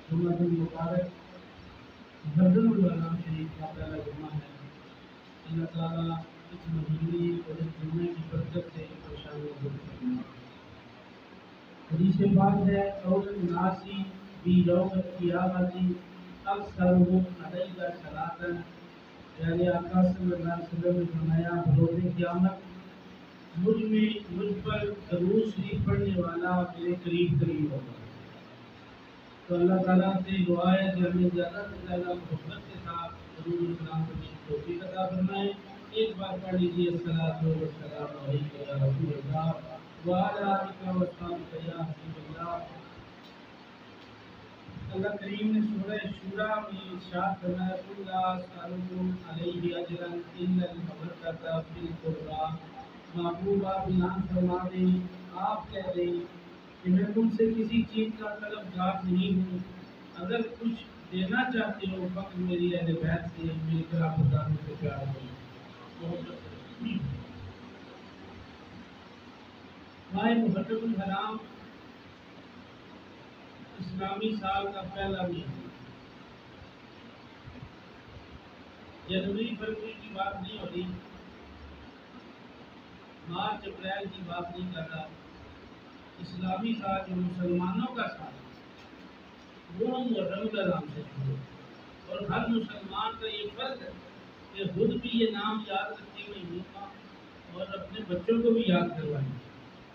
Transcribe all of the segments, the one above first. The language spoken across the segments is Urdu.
جمعہ مبارک محرم الحرام شریف کا پہلا جمعہ ہے۔ اللہ تعالیٰ اس مہینے اور اس جمعے کی برکت سے پریشانی دور فرمائے۔ حدیث پاک ہے قول الناسی بی یوم القیامت اکثرهم علیک صلاۃ، یعنی آقا صلی اللہ علیہ وسلم نے فرمایا بروز قیامت مجھ پر درود شریف پڑھنے والا میرے قریب ہوگا۔ تو اللہ تعالیٰ سے دعا ہے کہ ہمیں زیادہ سے زیادہ محبت کے ساتھ درود السلام پڑھنے کی توفیق عطا فرمائے۔ ایک بار پڑھ لیجیے الصلاۃ والسلام علیک یا رسول اللہ وعلی آلک و اصحابک یا حبیب اللہ۔ اللہ کریم نے سورہ شورا میں ارشاد فرمایا قل لا اسألکم علیہ اجرا الا المودۃ فی القربیٰ۔ محبوب آپ اعلان فرما دیں، آپ کہہ دیں کہ میں تم سے کسی چیز کا طلبگار نہیں ہوں، اگر کچھ دینا چاہتے ہو فقط میری اہل بیت سے، میری قرابتداروں سے پیار کرو۔ ماہ محرم الحرام اسلامی سال کا پہلا مہینہ، جنوری فروری کی بات نہیں ہو رہی، مارچ اپریل کی بات نہیں کر رہا۔ اسلامی سال جو مسلمانوں کا سال ہے وہ محرم الحرام سے شروع، اور ہر مسلمان کا یہ فرض ہے کہ خود بھی یہ نام یاد رکھتے ہوئے ہوگا اور اپنے بچوں کو بھی یاد کروائیں،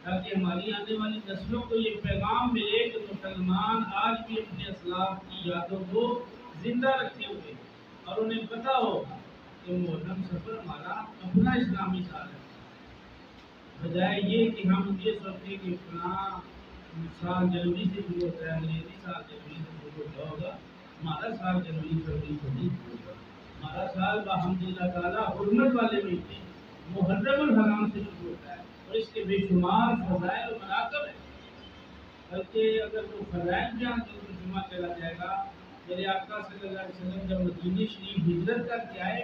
تاکہ ہماری آنے والی نسلوں کو یہ پیغام ملے کہ مسلمان آج بھی اپنے اسلاف کی یادوں کو زندہ رکھتے ہوئے اور انہیں پتہ ہو کہ محرم سفر ہمارا اپنا اسلامی سال ہے، بجائے یہ کہ ہم یہ سوچیں کہ فلاں سال جنوری سے شروع ہوتا ہے، انگریزی سال جنوری سے شروع ہوتا ہوگا۔ ہمارا سال جنوری فروری سے نہیں شروع ہوگا، ہمارا سال بحمد اللہ تعالیٰ حرمت والے مہینے محرم الحرام سے شروع ہوتا ہے، اور اس کے بے شمار فضائل و مناقب ہیں۔ بلکہ اگر وہ فضائل بیان کرنے جمعہ چلا جائے گا، میرے آقا صلی اللہ علیہ وسلم جب مدینہ شریف ہجرت کر کے آئے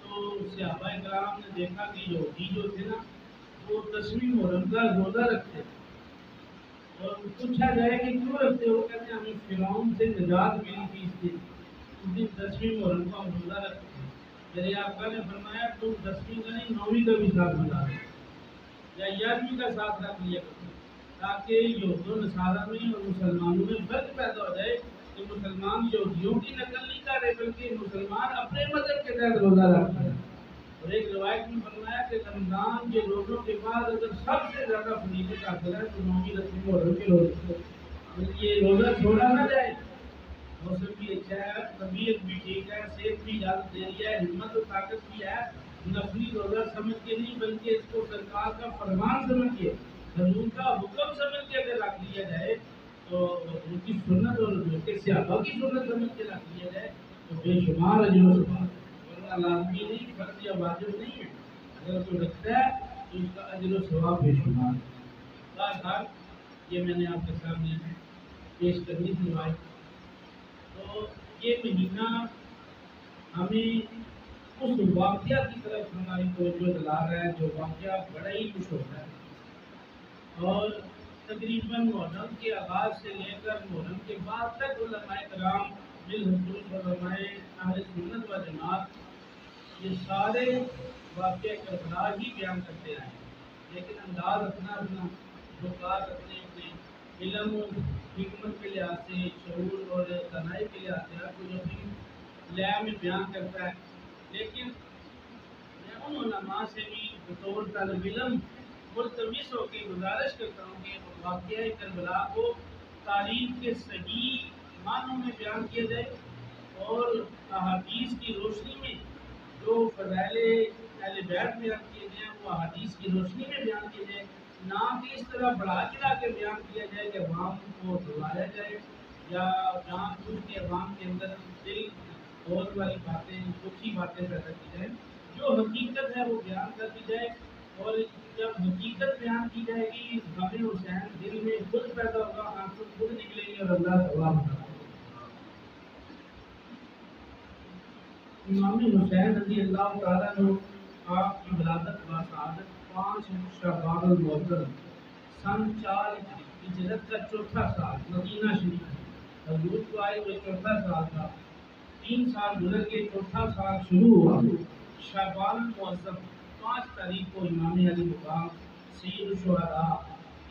تو صحابہ کرام نے دیکھا کہ یہودی جو تھے نا وہ 10ویں محرم کا روزہ رکھتے تھے، اور پوچھا جائے کہ کیوں رکھتے ہو، کہتے ہیں ہمیں فرعون سے نجات ملی تھی اس دن، اس دن 10ویں محرم کا ہم روزہ رکھتے ہیں۔ میرے آقا نے فرمایا تم 10ویں کا نہیں 9ویں کا بھی ساتھ بتا دو یا 11ویں کا ساتھ رکھ لیا کرو، تاکہ یہود و نصارہ میں اور مسلمانوں میں فرق پیدا ہو جائے کہ مسلمان یہودیوں کی نقل نہیں کر رہے بلکہ مسلمان اپنے مذہب کے تحت روزہ رکھتے ہیں۔ اور ایک روایت میں فرمایا کہ رمضان کے روزوں کے بعد اگر سب سے زیادہ فضیلت حاصل ہے تو 9ویں 10ویں محرم کے روزے، بلکہ یہ روزہ چھوڑا نہ جائے۔ موسم بھی اچھا ہے، طبیعت بھی ٹھیک ہے، صحت بھی اجازت دے رہی ہے، ہمت و طاقت بھی ہے، نفلی روزہ سمجھ کے نہیں بلکہ اس کو سرکار کا فرمان سمجھ کے، حضور کا حکم سمجھ کے اگر رکھ لیا جائے تو ان کی سنت اور ان کے صحابہ کی سنت سمجھ کے رکھ لیا جائے تو بے شمار اجر و ثواب، ورنہ لازمی نہیں، فرض یا واجب نہیں ہے، اگر کوئی رکھتا ہے تو اس کا اجر و ثواب بے شمار ہے۔ بہرحال یہ میں نے آپ کے سامنے پیش کرنی تھی بات۔ تو یہ مہینہ ہمیں اس واقعہ کی طرف ہماری توجہ دلا رہا ہے جو واقعہ بڑا ہی مشہور ہے، اور تقریباً محرم کے آغاز سے لے کر محرم کے بعد تک علماء کرام بالخصوص علماء اہل سنت و جماعت یہ سارے واقعہ کربلا ہی بیان کرتے رہے ہیں، لیکن انداز اپنا اپنا، نکات اپنے اپنے، علم و حکمت کے لحاظ سے، شعور اور دانائی کے لحاظ سے ہر کوئی اپنی لئے میں بیان کرتا ہے۔ لیکن میں ان علماء سے بھی بطور طالب علم ملتمس ہو کے گزارش کرتا ہوں کہ واقعہ کربلا کو تاریخ کے صحیح معنوں میں بیان کیا جائے، اور احادیث کی روشنی میں جو فضائل اہل بیت بیان کیے گئے ہیں وہ احادیث کی روشنی میں بیان کیے جائے، نہ کہ اس طرح بڑھا چڑھا کے بیان کیا جائے کہ عوام کو دلایا جائے یا جان بوجھ کے عوام کے اندر دل بہت والی باتیں، دکھی باتیں پیدا کی جائیں۔ جو حقیقت ہے وہ بیان کر دی جائے، اور جب حقیقت بیان کی جائے گی غم حسین دل میں خود پیدا ہوگا، آنسو خود نکلیں گے اور اللہ ثواب ہوگا۔ امام حسین رضی اللہ تعالیٰ عنہ آپ کی ولادت و شہادت 5 شعبان المحرم سن 4 ہجرت کا چوتھا سال مدینہ شریف حضور کو آئے ہوئے چوتھا سال تھا، 3 سال گزر کے چوتھا سال شروع ہوا۔ شعبان المعظم 5 تاریخ کو امام علی مقام سید الشہداء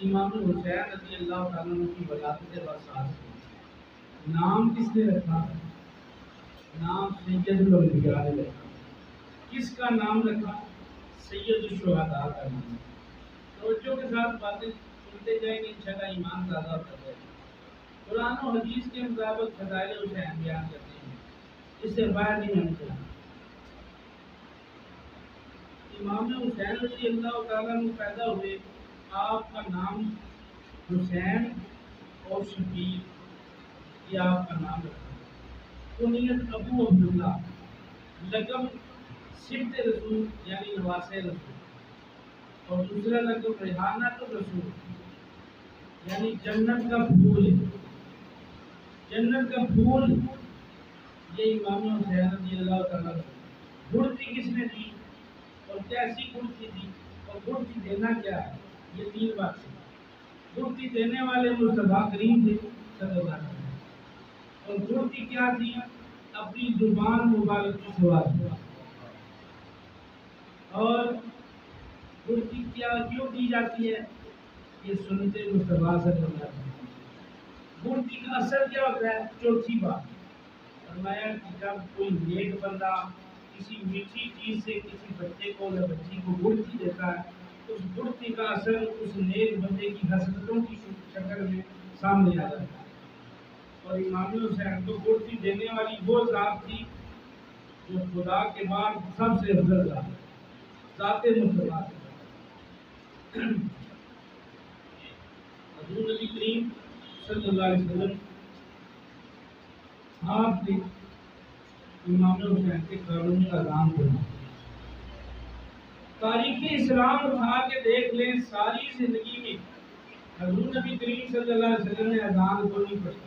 امام حسین رضی اللہ تعالیٰ عنہ کی ولادت برسات ہوئی۔ نام کس نے رکھا؟ نام سید الانبیاء نے رکھا۔ کس کا نام رکھا؟ سید الشہداء کا نام۔ توجہ کے ساتھ باتیں سنتے جائیں گے، انشاءاللہ ایمان زیادہ ہوتا جائے گا۔ قرآن و حدیث کے مطابق فضائل حسین بیان کرتے ہیں، اس سے باہر نہیں ہونا چاہیے۔ امام حسین رضی اللہ تعالیٰ عنہ پیدا ہوئے، آپ کا نام حسین اور شبیر، یہ آپ کا نام رکھا۔ کنیت ابو عبداللہ، لقب سبط رسول یعنی نواس رسول، اور دوسرا لقب ریحانۃ الرسول یعنی جنت کا پھول۔ جنت کا پھول یہ امام حسین رضی اللہ تعالیٰ عنہ۔ گڑتی کس نے دی اور کیسی گڑتی دی اور گڑتی دینا کیا ہے، یہ 3 باتیں۔ گڑتی دینے والے مصطفیٰ کریم تھے صلی اللہ علیہ وسلم، اور گڑتی کیا تھی؟ اپنی زبان مبارک کی سوال۔ اور گڑتی کیا کیوں دی جاتی ہے؟ یہ سنت مصطفیٰ صلی اللہ علیہ وسلم۔ گڑتی کا اثر کیا ہوتا ہے؟ چوتھی بات فرمایا کہ جب کوئی نیک بندہ کسی میٹھی چیز سے کسی بچے کو یا بچی کو گڑتی دیتا ہے، اس گڑتی کا اثر اس نیک بندے کی حسرتوں کی شکل میں سامنے آ جاتا ہے۔ اور امام حسین کو گڑتی دینے والی وہ ذات تھی جو خدا کے بعد سب سے افضل ذات مصطفیٰ۔ حضور نبی کریم صلی اللہ علیہ وسلم آپ نے امام حسین کے قانونی اذان پڑھا۔ تاریخ اسلام اٹھا کے دیکھ لیں، ساری زندگی میں حضور نبی کریم صلی اللہ علیہ وسلم نے اذان کو نہیں پڑھی۔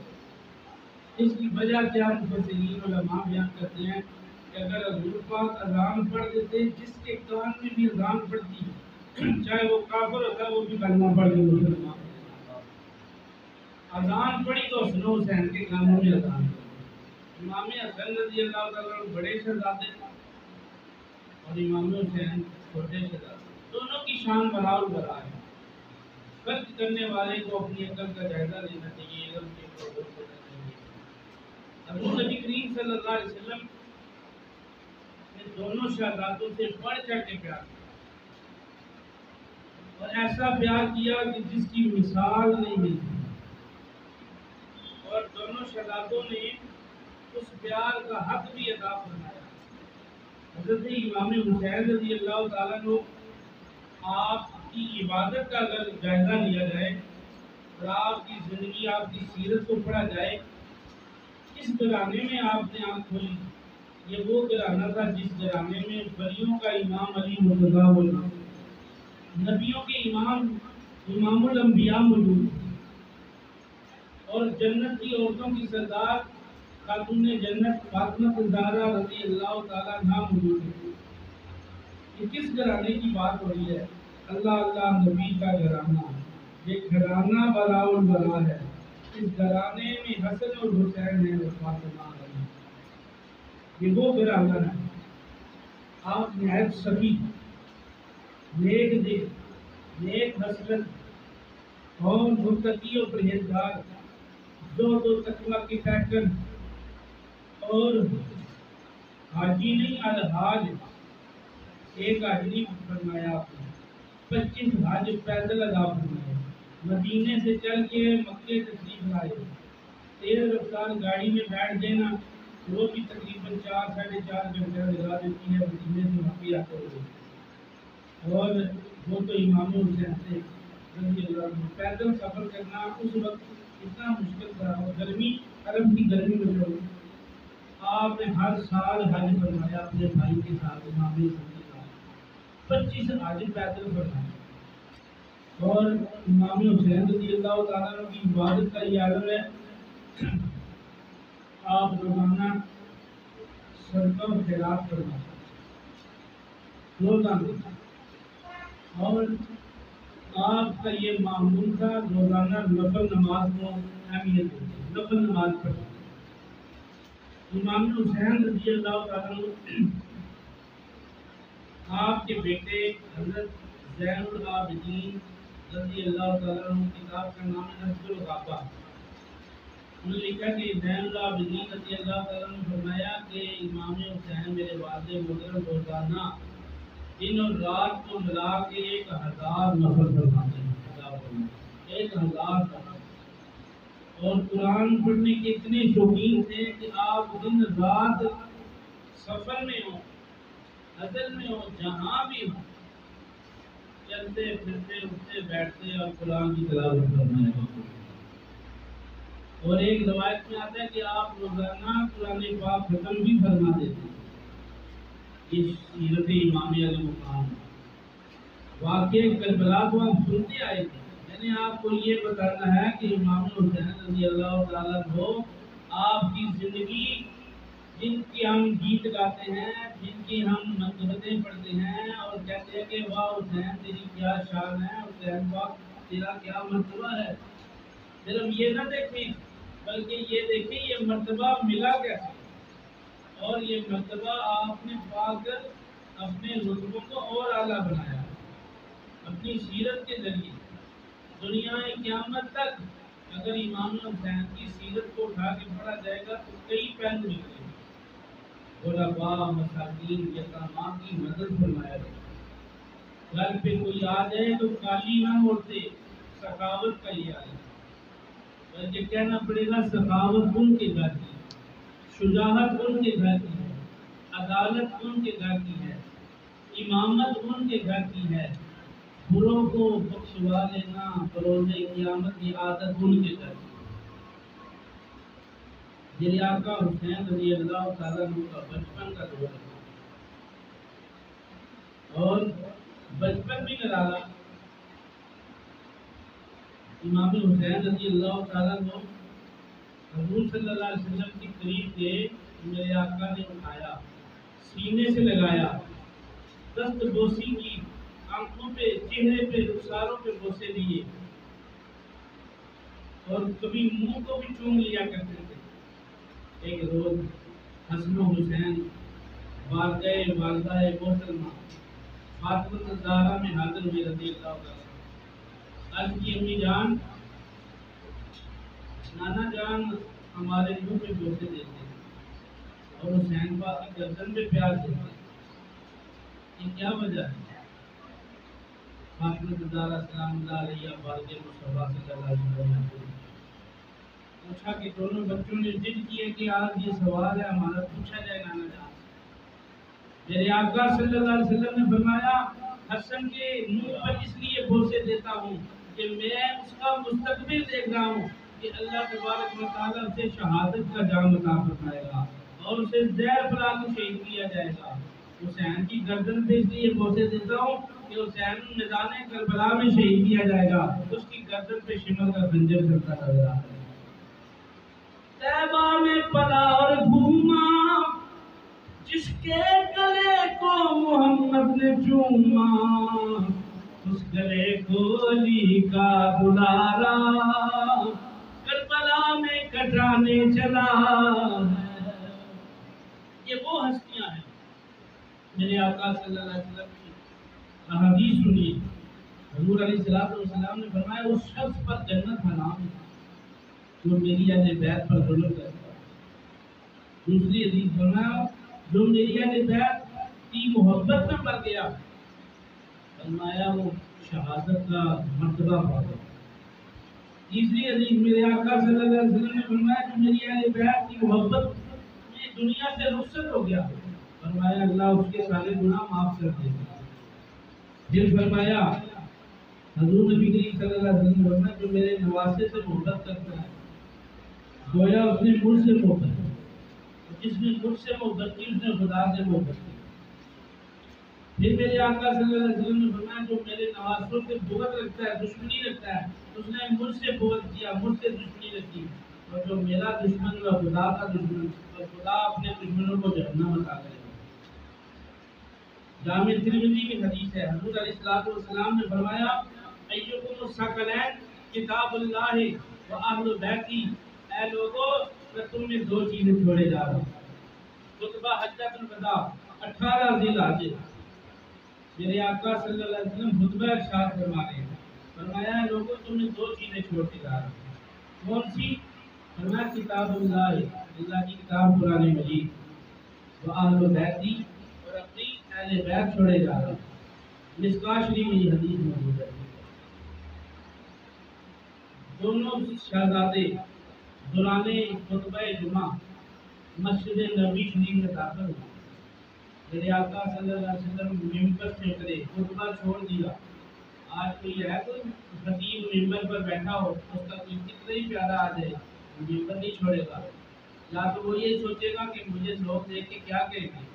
اس کی وجہ کیا؟ مفسرین علماء بیان کرتے ہیں کہ اگر حضور پاک اذان پڑھ دیتے، جس کے کان میں بھی اذان پڑتی چاہے وہ کافر ہوتا وہ بھی کلمہ پڑھ کے مسلمان۔ اذان پڑھی تو حسن حسین کے کانوں میں اذان پڑھی۔ امام حسن رضی اللہ تعالیٰ عنہ بڑے شہزادے اور امام حسین چھوٹے شہزادے، دونوں کی شان برابر برابر ہے۔ خرچ کرنے والے کو اپنی عقل کا جائزہ لینا چاہیے، علم کے اوپر غور کرنا چاہیے۔ حضور نبی کریم صلی اللہ علیہ وسلم نے دونوں شہزادوں سے بڑھ چڑھ کے پیار کیا، اور ایسا پیار کیا کہ جس کی مثال نہیں ملتی، اور دونوں شہزادوں نے اس پیار کا حق بھی ادا فرمایا۔ حضرت امام حسین رضی اللہ تعالیٰ عنہ، آپ کی عبادت کا اگر جائزہ لیا جائے اور آپ کی زندگی، آپ کی سیرت کو پڑھا جائے، اس گھرانے میں آپ نے آنکھ کھولی، یہ وہ گھرانہ تھا جس گھرانے میں ولیوں کا امام علی مرتضیٰ موجود، نبیوں کے امام الانبیاء موجود، اور جنت کی عورتوں کی سردار خاتون جنت فاطمہ الزہرا رضی اللہ تعالیٰ عنہا موجود ہے۔ یہ کس گھرانے کی بات ہو رہی ہے؟ اللہ اللہ نبی کا گھرانہ، یہ گھرانہ بلاء البلاء ہے۔ اس گھرانے میں حسن اور حسین ہیں اور فاطمہ علی، یہ وہ گھرانہ ہے۔ آپ نہایت سخی، نیک دل، نیک حسرت اور متقی و پرہیزگار، زہد و تقویٰ کی پیکر، اور حاجی نہیں الحاج، ایک حج نہیں فرمایا آپ نے، 25 حج پیدل ادا فرمائے، مدینے سے چل کے مکے تشریف لائے، تیز رفتار گاڑی میں بیٹھ دینا وہ بھی تقریباً 4-4.5 گھنٹے لگا دیتی ہے مدینے سے مکے آتے ہوئے۔ اور وہ تو امام حسین سے رضی اللہ عنہ، پیدل سفر کرنا اس وقت اتنا مشکل تھا، اور گرمی، عرب کی گرمی میں لوگ آپ نے ہر سال حج فرمایا اپنے بھائی کے ساتھ، امام حسن کے ساتھ 25 حج پیدل فرمایا۔ اور امام حسین رضی اللہ تعالیٰ عنہ کی عبادت کا یہ عالم ہے، آپ روزانہ صدقہ و خیرات فرماتے روزانہ، اور آپ کا یہ معمول تھا روزانہ نفل نماز کو اہمیت دیتے۔ نفل نماز پڑھی. امام حسین رضی اللہ تعالیٰ عنہ آپ کے بیٹے حضرت زین العابدین رضی اللہ تعالیٰ عنہ، کتاب کا نام ہے نہج الغابہ. انہوں نے لکھا کہ زین العابدین رضی اللہ تعالیٰ عنہ نے فرمایا کہ امام حسین میرے والد محترم روزانہ دن اور رات کو ملا کے 1000 نفل فرماتے ہیں. 1000 نفل. اور قرآن پڑھنے کے اتنے شوقین تھے کہ آپ دن رات سفر میں ہوں، حضر میں ہوں، جہاں بھی ہوں، چلتے پھرتے اٹھتے بیٹھتے اور قرآن کی تلاوت فرمایا کرتے. اور ایک روایت میں آتا ہے کہ آپ روزانہ قرآن پاک ختم بھی فرما دیتے ہیں. اس سیرت امام علیہ مقام واقعہ کربلا کو آپ سنتے آئے تھے. میں نے آپ کو یہ بتانا ہے کہ امام حسین رضی اللہ تعالیٰ کو آپ کی زندگی، جن کی ہم گیت گاتے ہیں، جن کی ہم منقبتیں پڑھتے ہیں اور کہتے ہیں کہ واہ حسین تیری کیا شان ہے، حسین پاک تیرا کیا مرتبہ ہے، صرف یہ نہ دیکھیں بلکہ یہ دیکھیں یہ مرتبہ ملا کیسے. اور یہ مرتبہ آپ نے پا کر اپنے رتبوں کو اور اعلیٰ بنایا اپنی سیرت کے ذریعے. دنیا قیامت تک اگر امام حسین کی سیرت کو اٹھا کے پڑھا جائے گا تو کئی پہلو نکلیں گے. غرباء، مساکین، یتیماں کی مدد فرمایا گیا. گھر پہ کوئی آ جائے تو کالی نہ اوڑھتے، سخاوت کا یہ آئے، بلکہ کہنا پڑے گا سخاوت ان کے گھر کی، شجاعت ان کے گھر کی ہے، عدالت ان کے گھر کی ہے، امامت ان کے گھر کی ہے. بروں کو بخشوا لینا بروز قیامت کی عادت ان کے گھر کی. میرے آقا حسین رضی اللہ تعالیٰ عنہ کا بچپن کا دور ہے اور بچپن بھی نرالا. امام حسین رضی اللہ تعالیٰ عنہ حضور صلی اللہ علیہ وسلم کی قریب کے میرے آقا نے اٹھایا، سینے سے لگایا، دست بوسی کی، آنکھوں پہ، چہرے پہ، رخساروں پہ بوسے دیے اور کبھی منہ کو بھی چوم لیا کرتے تھے. ایک روز حسن و حسین والدہ محترمہ فاطمہ الزہرا میں حاضر ہوئے رضی اللہ تعالیٰ. عرض کی امی جان، نانا جان ہمارے منہ پہ بوسے دیتے ہیں اور حسین پاک کی گردن پہ پیار دیتے ہیں، یہ کیا وجہ ہے؟ فاطمہ الزہرا سلام اللہ علیہ والدہ مصطفیٰ صلی اللہ علیہ وسلم پوچھا کہ دونوں بچوں نے ضد کی ہے کہ آج یہ سوال ہے ہمارا، پوچھا جائے نانا جان. میرے آقا صلی اللہ علیہ وسلم نے فرمایا حسن کے منہ پر اس لیے بوسے دیتا ہوں کہ میں اس کا مستقبل دیکھ رہا ہوں کہ اللہ تبارک و تعالیٰ اسے شہادت کا جام عطا فرمائے گا اور اسے زہر پلا کے شہید کیا جائے گا. حسین کی گردن پہ اس لیے بوسے دیتا ہوں کہ حسین میدان کربلا میں شہید کیا جائے گا، اس کی گردن پہ شمر کا خنجر چلتا نظر آ رہا ہے. طیبہ میں پلا اور گھوما، جس کے گلے کو محمد نے چوما، اس گلے کو علی کا دلارا کربلا میں کٹانے چلا ہے. یہ وہ ہستیاں ہیں. میرے آقا صلی اللہ علیہ وسلم کی احادیث سنیے. حضور علیہ السلام نے فرمایا اس شخص پر جنت حرام ہے جو میری اہل بیت پر ظلم کرتا ہے. دوسری حدیث فرمایا جو میری اہل بیت کی محبت میں مر گیا، فرمایا وہ شہادت کا مرتبہ پاتا. تیسری حدیث میرے آقا صلی اللہ علیہ وسلم نے فرمایا جو میری اہل بیت کی محبت میں دنیا سے رخصت ہو گیا، فرمایا اللہ اس کے سارے گناہ معاف کر دے گا. پھر فرمایا حضور نبی کریم صلی اللہ علیہ وسلم نے فرمایا جو میرے نواسے سے محبت کرتا ہے گویا اس نے مجھ سے محبت کی، جس نے مجھ سے محبت کی اس نے خدا سے محبت کی. پھر میرے آقا صلی اللہ علیہ وسلم نے فرمایا جو میرے نواسوں سے بغض رکھتا ہے، دشمنی رکھتا ہے، اس نے مجھ سے بغض کیا، مجھ سے دشمنی رکھی. اور جو میرا دشمن و خدا کا دشمن، اور خدا اپنے دشمنوں کو جہنم عطا کرے گا. جامع ترمذی کی حدیث ہے. حضور علیہ السلام نے فرمایا ایکم الثقلین کتاب اللہ و اہل بیتی اے لوگوں میں تم نے دو چیزیں چھوڑے جا رہا ہوں. خطبہ حجۃ الوداع 18 ذی الحجہ میرے آقا صلی اللہ علیہ وسلم خطبہ ارشاد فرما رہے ہیں. فرمایا ہے لوگوں تم نے دو چیزیں چھوڑ کے جا رہے ہو. کون سی؟ فرمایا کتاب اللہ، اللہ کی کتاب قرآن مجید، و اہل بیتی، اور اپنی اہل بیت چھوڑے جا رہے ہیں. مصباح شریف میں یہ حدیث موجود ہے. دونوں شہزادے دوران خطبہ جمعہ مسجد نبوی شریف میں داخل ہوئے. میرے آقا صلی اللہ علیہ وسلم ممبر سے اترے، خطبہ چھوڑ دیا. آج کوئی ہے کوئی خطیب ممبر پر بیٹھا ہو اس کا کوئی کتنا ہی پیارا آ جائے ممبر نہیں چھوڑے گا. یا تو وہ یہ سوچے گا کہ مجھے لوگ دیکھ کے کیا کہیں گے،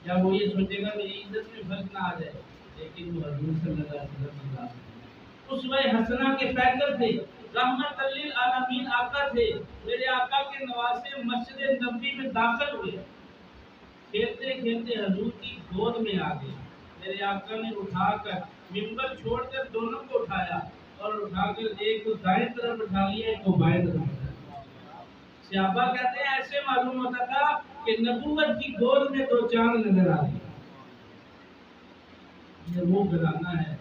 یا وہ یہ سوچے گا میری عزت میں فرق نہ آ جائے. لیکن وہ حضور صلی اللہ علیہ وسلم اسوہ حسنہ کے پیکر تھے، رحمت للعالمین آقا تھے. میرے آقا کے نواسے مسجد نبوی میں داخل ہوئے، کھیلتے کھیلتے حضور کی گود میں آ گئے. میرے آقا نے اٹھا کر ممبر چھوڑ کر دونوں کو اٹھایا اور اٹھا کر ایک کو دائیں طرف اٹھا لیا، ایک کو بائیں طرف اٹھا لیا. صحابہ کہتے ہیں ایسے معلوم ہوتا تھا کہ نبوت کی گود میں دو چاند نظر آ رہے. یہ وہ گھرانہ ہے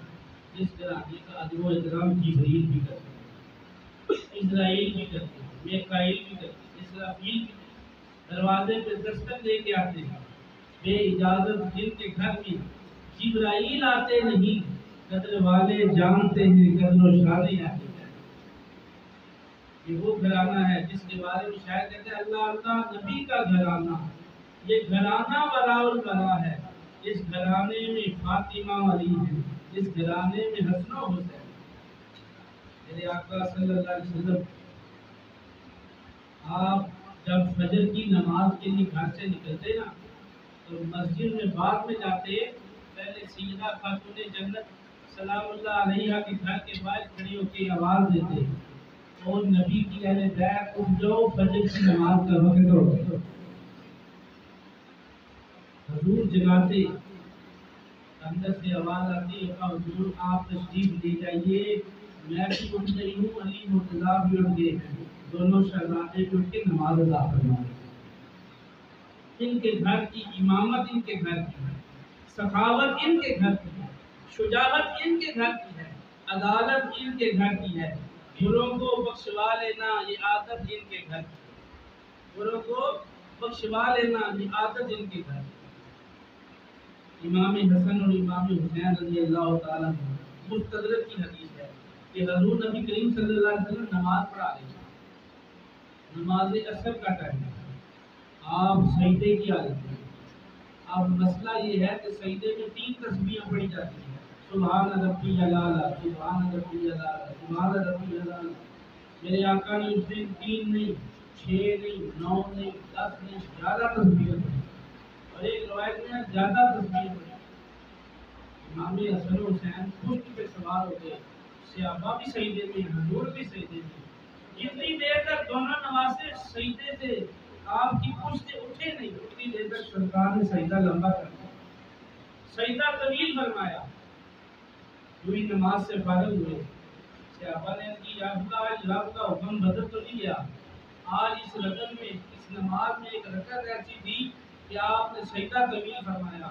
جس گھرانے کا ادب و احترام جبرائیل بھی کرتے ہیں، اسرائیل بھی کرتے ہیں، میکائیل بھی کرتے ہیں، اسرافیل بھی کرتے ہیں. دروازے پہ دستک لے کے آتے ہیں بے اجازت. جن کے گھر میں جبرائیل آتے نہیں، قدر والے جانتے ہیں قدر و شان آتے ہیں. یہ وہ گھرانہ ہے جس کے بارے میں شاید کہتے ہیں اللہ اللہ نبی کا گھرانہ. یہ گھرانہ وراء البراء ہے. اس گھرانے میں فاطمہ علی ہے، اس گھرانے میں حسن و حسین. میرے آقا صلی اللہ علیہ وسلم آپ جب فجر کی نماز کے لیے گھر سے نکلتے نا تو مسجد میں بعد میں جاتے، پہلے سیدہ خاتون جنت سلام اللہ علیہا کے گھر کے باہر کھڑی ہو کے آواز دیتے اور نبی کی اہل بیت اٹھ جاؤ فجر کی نماز کا وقت ہو گیا. حضور جگاتے، اندر سے آواز آتی ہے حضور آپ تشریف لے جائیے. میں بھی اٹھ گئی ہوں، علی مرتضیٰ بھی اٹھ گئے ہیں، دونوں شہزادے بھی اٹھ کے نماز ادا فرمائے. ان کے گھر کی امامت ان کے گھر کی ہے، سخاوت ان کے گھر کی ہے، شجاعت ان کے گھر کی ہے، عدالت ان کے گھر کی ہے. بروں کو بخشوا لینا یہ عادت ان کے گھر کی ہے، بروں کو بخشوا لینا یہ عادت ان کے گھر کی. امام حسن اور امام حسین رضی اللہ تعالیٰ عنہ مستدرک کی حدیث ہے کہ حضور نبی کریم صلی اللہ علیہ وسلم نماز پڑھا رہے ہیں، نماز عصر کا ٹائم ہے. آپ سجدے کی حالت میں. اب مسئلہ یہ ہے کہ سجدے میں 3 تسبیحیں پڑھی جاتی ہیں، سبحان ربی الاعلیٰ، سبحان ربی الاعلیٰ، سبحان ربی الاعلیٰ. میرے آقا نے اس دن 3 نہیں، 6 نہیں، 9 نہیں، 10 نہیں، 11 تسبیحیں پڑھی، اور ایک روایت میں زیادہ تسبیحیں پڑھی. امام حسن و حسین پشت پہ سوار ہو گئے، صحابہ بھی سجدے میں، حضور بھی سجدے میں. جتنی دیر تک دونوں نواسے سجدے تھے آپ کی پشت سے اٹھے نہیں، اتنی دیر تک سرکار نے سجدہ لمبا کر دیا، سجدہ طویل فرمایا. جو ہی نماز سے فارغ ہوئے صحابہ نے کی یا اللہ آج رب کا حکم بدل تو نہیں گیا، آج اس رکعت میں اس نماز میں ایک رکعت ایسی تھی کہ آپ نے سجدہ طویل فرمایا.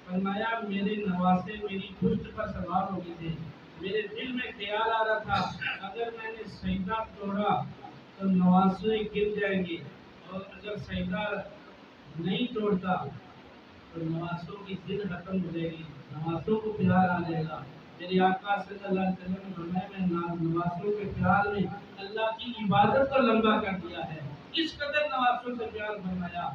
فرمایا میرے نواسے میری پشت پر سوار ہو گئے تھے، میرے دل میں خیال آ رہا تھا اگر میں نے سجدہ توڑا تو نواسے گر جائیں گے، اور اگر سجدہ نہیں توڑتا تو نواسوں کی ضد ختم ہو جائے گی، نواسوں کو پیار آ جائے گا. میرے آقا صلی اللہ علیہ وسلم نے فرمایا میں نواسوں کے پیار میں اللہ کی عبادت کو لمبا کر دیا ہے. اس قدر نواسوں سے پیار فرمایا.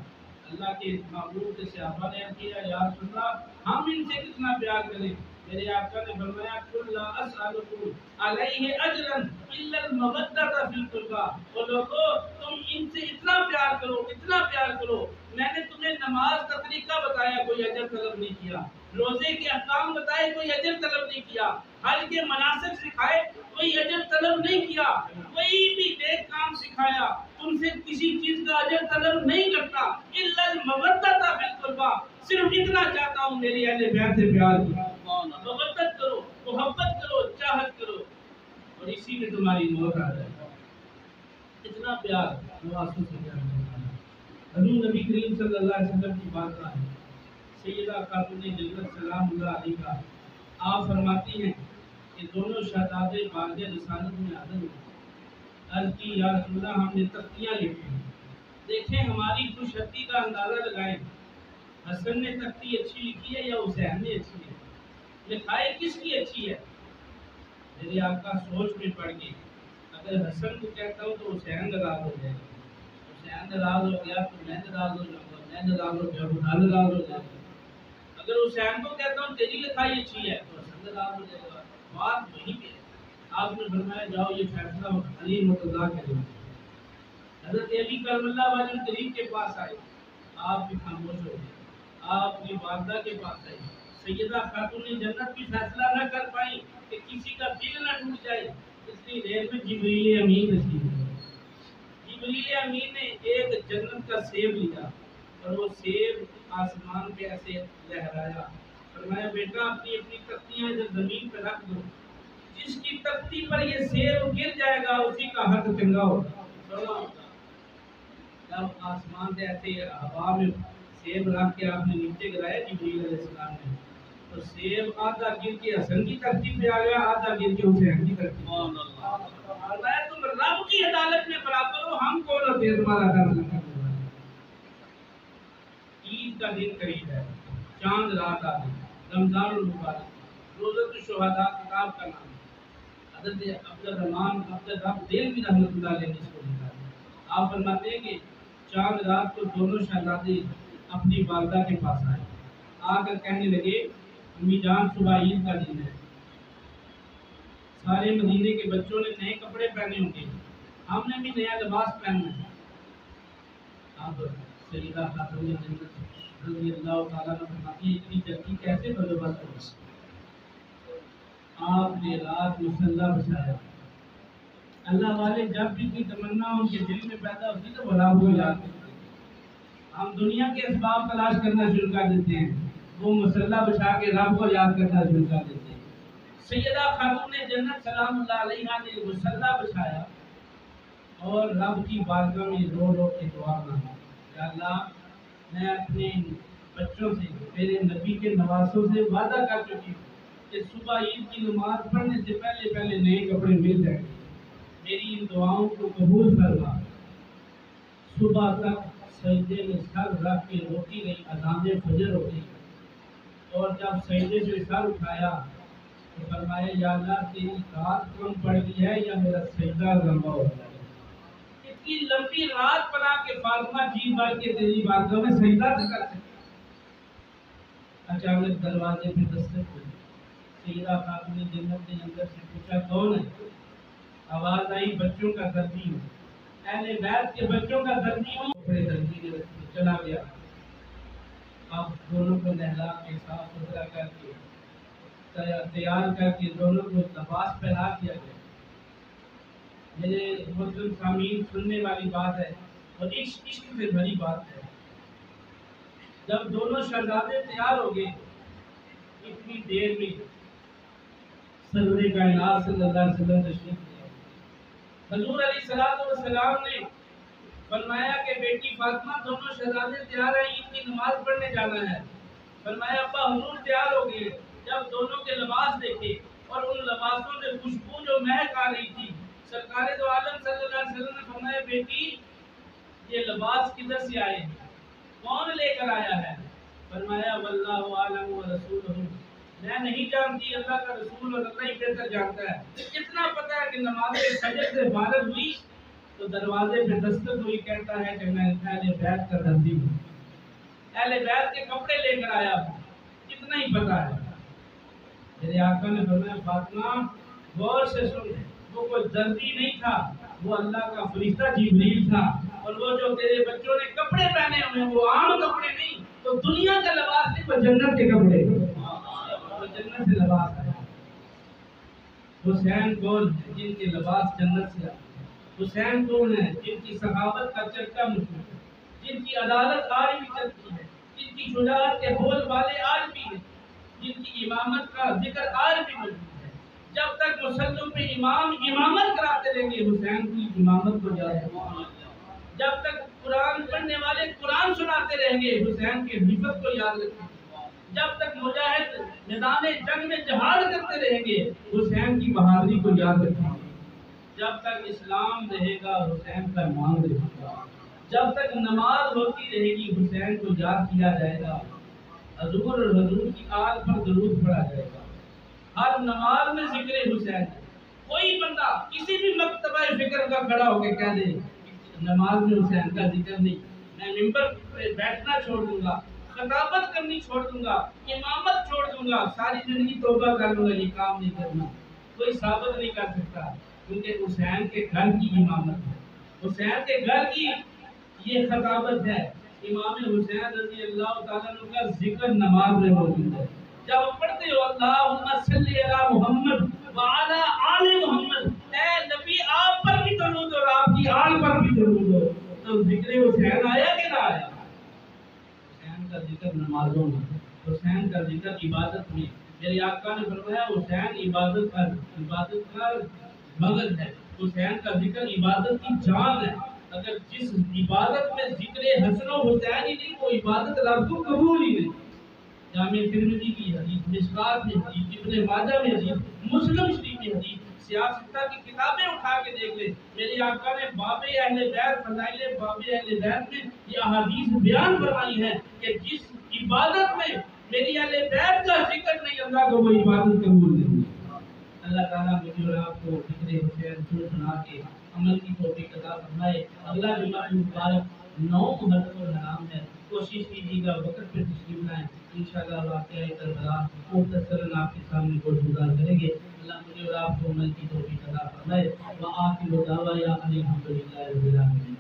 اللہ کے محبوب سے صحابہ نے کیا یا رسول اللہ ہم ان سے کتنا پیار کریں. میرے آقا نے فرمایا قل لا اسألکم علیہ اجرا الا المودۃ فی القربى. وہ لوگوں تم ان سے اتنا پیار کرو، اتنا پیار کرو. میں نے تمہیں نماز کا طریقہ بتایا، کوئی اجر طلب نہیں کیا. روزے کے احکام بتائے، کوئی اجر طلب نہیں کیا. حج کے مناسک سکھائے، کوئی اجر طلب نہیں کیا. کوئی بھی نیک کام سکھایا تم سے کسی چیز کا اجر طلب نہیں کرتا. الا المودۃ فی القربى، صرف اتنا چاہتا ہوں میری اہل بیت سے پیار کرو، محبت کرو، محبت کرو، چاہت کرو، اور اسی میں تمہاری موت آ جائے. اتنا پیار نواسوں سے پیار کرتا ہے۔ حضور نبی کریم صلی اللہ علیہ وسلم کی بات ہے، سیدہ خاتون جنت سلام اللہ علیہ کا، آپ فرماتی ہیں کہ دونوں شہزادے باغ رسالت میں حاضر ہوئے، عرض کی یا رسول اللہ ہم نے تختیاں لکھی ہیں، دیکھیں ہماری خوش حدی کا اندازہ لگائیں، حسن نے تختی اچھی لکھی ہے یا حسین نے اچھی ہے، لکھائی کس کی اچھی ہے؟ میرے آقا سوچ میں پڑ گئی، اگر حسن کو کہتا ہوں تو حسین ناراض ہو جائے گا، حسین ناراض ہو گیا تو میں ناراض ہو جاؤں گا، میں ناراض ہو گیا خدا ناراض ہو جائے گا، اگر حسین کو کہتا ہوں تیری لکھائی اچھی ہے تو حسن ناراض ہو جائے گا، بات وہیں پہ ہے۔ آپ نے فرمایا جاؤ یہ فیصلہ علی مرتضیٰ کے لیے، حضرت علی کرم اللہ وجہ کریم کے پاس آئے، آپ بھی خاموش ہو گئے، آپ کی والدہ کے پاس آئے، سیدہ خاتون جنت بھی فیصلہ نہ کر پائی کہ کسی کا دل نہ ٹوٹ جائے، اس لیے دیر میں جبریل امین تشریف لائے۔ جبریل امین نے ایک جنت کا سیب لیا اور وہ سیب آسمان پہ ایسے لہرایا، فرمایا بیٹا اپنی اپنی تختیاں ادھر زمین پہ رکھ دو، جس کی تختی پر یہ سیب گر جائے گا اسی کا حق چنگا ہوگا۔ جب آسمان سے ایسے ہوا میں سیب رکھ کے آپ نے نیچے گرایا جبریل علیہ السلام نے، تو سیب آدھا گر کے حسن کی تختی پہ آ گیا، آدھا گر کے حسین کی تختی پہ۔ فرمایا تم رب کی عدالت میں برابر ہو، ہم کون ہوتے ہیں تمہارا فیصلہ کرنے والے؟ عید کا دن قریب ہے، چاند رات آ گئی، رمضان المبارک، روزۃ الشہداء کتاب کا نام ہے، حضرت عبد الرحمان عبد الرب دہلوی رحمۃ اللہ علیہ نے اس کو لکھا ہے۔ آپ فرماتے ہیں کہ چاند رات کو دونوں شہزادے اپنی والدہ کے پاس آئے، آ کر کہنے لگے امی جان صبح عید کا دن ہے، سارے مدینے کے بچوں نے نئے کپڑے پہنے ہوں گے، ہم نے بھی نیا لباس پہننا ہے۔ اب سیدہ خاتون جنت رضی اللہ تعالیٰ نے فرماتی ہے اتنی جلدی کیسے بندوبست ہو؟ آپ نے رات مسلح بچھایا، اللہ والے جب بھی کوئی تمنا ان کے دل میں پیدا ہوتی تو وہ رب کو یاد کرتے ہیں، ہم دنیا کے اسباب تلاش کرنا شروع کر دیتے ہیں، وہ مسلح بچھا کے رب کو یاد کرنا شروع کر دیتے ہیں۔ سیدہ خاتون جنت سلام اللہ علیہا نے مسلح بچھایا اور رب کی بارگاہ میں رو رو کے دعا مانگی، یا اللہ میں اپنے بچوں سے میرے نبی کے نواسوں سے وعدہ کر چکی ہوں کہ صبح عید کی نماز پڑھنے سے پہلے پہلے نئے کپڑے مل جائیں گے، میری ان دعاؤں کو قبول فرما۔ صبح تک سجدے میں سر رکھ کے روتی رہی، اذان فجر ہو گئی، اور جب سجدے سے سر اٹھایا تو فرمایا یا اللہ تیری رات کم پڑ گئی ہے یا میرا سجدہ لمبا ہو گیا ہے، اتنی لمبی رات بنا کے فاطمہ جی بھر کے تیری بارگاہ میں سجدہ نہ کر سکتی۔ اچانک دروازے پہ دستک ہوئی، سیدہ خاتون جنت نے اندر سے پوچھا کون ہے؟ آواز آئی بچوں کا دردی ہوں، اہل بیت کے بچوں کا دردی ہوں، بڑے دردی نے چلا گیا۔ اب دونوں کو نہلا کے صاف ستھرا کر کے تیار کر کے دونوں کو لباس پہنا دیا گیا۔ میرے مسلم سامعین سننے والی بات ہے اور عشق سے بھری بات ہے، جب دونوں شہزادے تیار ہو گئے اتنی دیر میں سرور کائنات صلی اللہ علیہ وسلم تشریف لے آئے۔ حضور علیہ السلام نے فرمایا کہ بیٹی فاطمہ دونوں شہزادے تیار ہیں، عید کی نماز پڑھنے جانا ہے۔ فرمایا ابا حضور تیار ہو گئے، جب دونوں کے لباس دیکھے اور ان لباسوں سے خوشبو جو مہک آ رہی تھی، سرکار دو عالم صلی اللہ علیہ وسلم نے فرمایا بیٹی یہ لباس کدھر سے آئے، کون لے کر آیا ہے؟ فرمایا واللہ عالم و رسولہ، میں نہیں جانتی، اللہ کا رسول اور اللہ ہی بہتر جانتا ہے، اتنا پتا ہے کہ نماز فجر سے فارغ ہوئی تو دروازے پہ دستک ہوئی، کہتا ہے کہ میں اہل بیت کا دردی ہوں، اہل بیت کے کپڑے لے کر آیا ہوں، اتنا ہی پتا ہے۔ میرے آقا نے فرمایا فاطمہ غور سے سن، وہ کوئی دردی نہیں تھا، وہ اللہ کا فرشتہ جبریل تھا، اور وہ جو تیرے بچوں نے کپڑے پہنے ہوئے وہ عام کپڑے نہیں، تو دنیا کا لباس نہیں، وہ جنت کے کپڑے، وہ جنت سے لباس ہے۔ حسین کون ہے؟ جن کے لباس جنت سے آتے ہیں۔ حسین کون ہے؟ جن کی سخاوت کا چرچا مشہور ہے، جن کی عدالت آج بھی چلتی ہے، جن کی شجاعت کے بول بالے آج بھی ہیں، جن کی امامت کا ذکر آج بھی موجود ہے۔ جب تک مسلم پہ امام امامت کراتے رہیں گے حسین کی امامت کو یاد رکھیں، جب تک قرآن پڑھنے والے قرآن سناتے رہیں گے حسین کی حفظ کو یاد رکھیں، جب تک مجاہد میدان جنگ میں جہاد کرتے رہیں گے حسین کی بہادری کو یاد رکھیں، جب تک اسلام رہے گا حسین کا نام رہے گا، جب تک نماز ہوتی رہے گی حسین کو یاد کیا جائے گا، حضور اور حضور کی آل پر درود پڑھا جائے گا، ہر نماز میں ذکر حسین ہے۔ کوئی بندہ کسی بھی مکتبہ فکر کا کھڑا ہو کے کہہ دے نماز میں حسین کا ذکر نہیں، میں ممبر پہ بیٹھنا چھوڑ دوں گا، خطابت کرنی چھوڑ دوں گا، امامت چھوڑ دوں گا، ساری زندگی توبہ کر لوں گا، یہ کام نہیں کرنا، کوئی ثابت نہیں کر سکتا، کیونکہ حسین کے گھر کی امامت ہے، حسین کے گھر کی یہ خطابت ہے۔ امام حسین رضی اللہ تعالیٰ عنہ کا ذکر نماز میں موجود ہے، جب پڑھتے ہو اللہم صلی علی محمد وعلی آل محمد، اے نبی آپ پر بھی درود اور آپ کی آل پر بھی درود ہو، تو ذکر حسین آیا کہ نہ آیا؟ حسین کا ذکر نمازوں میں، حسین کا ذکر عبادت میں، میرے آقا نے فرمایا حسین عبادت کا مغز ہے، حسین کا ذکر عبادت کی جان ہے، اگر جس عبادت میں ذکر حسن و حسین ہی نہیں وہ عبادت رب کو قبول ہی نہیں۔ جامع ترمذی کی حدیث، مشکات میں حدیث، ابن ماجہ میں حدیث، مسلم شریف میں حدیث، سیاستہ کی کتابیں اٹھا کے دیکھ لیں، میرے آقا نے باب اہل بیت فضائل باب اہل بیت میں یہ احادیث بیان فرمائی ہیں کہ جس عبادت میں میری اہل بیت کا ذکر نہیں اللہ کو وہ عبادت قبول نہیں۔ اللہ تعالیٰ مجھے اور آپ کو ذکر حسین سنا کے عمل کی توفیق عطا فرمائے۔ اگلا جمعہ مبارک 9 محرم الحرام ہے، کوشش کیجیے گا وقت پہ تشریف لائیں، انشاءاللہ واقعہ کربلا مختصراً آپ کے سامنے گزار کریں گے۔ اللہ مجھے اور آپ کو عمل کی توفیق عطا فرمائے۔ وآخر دعوانا ان الحمد للہ رب العالمین۔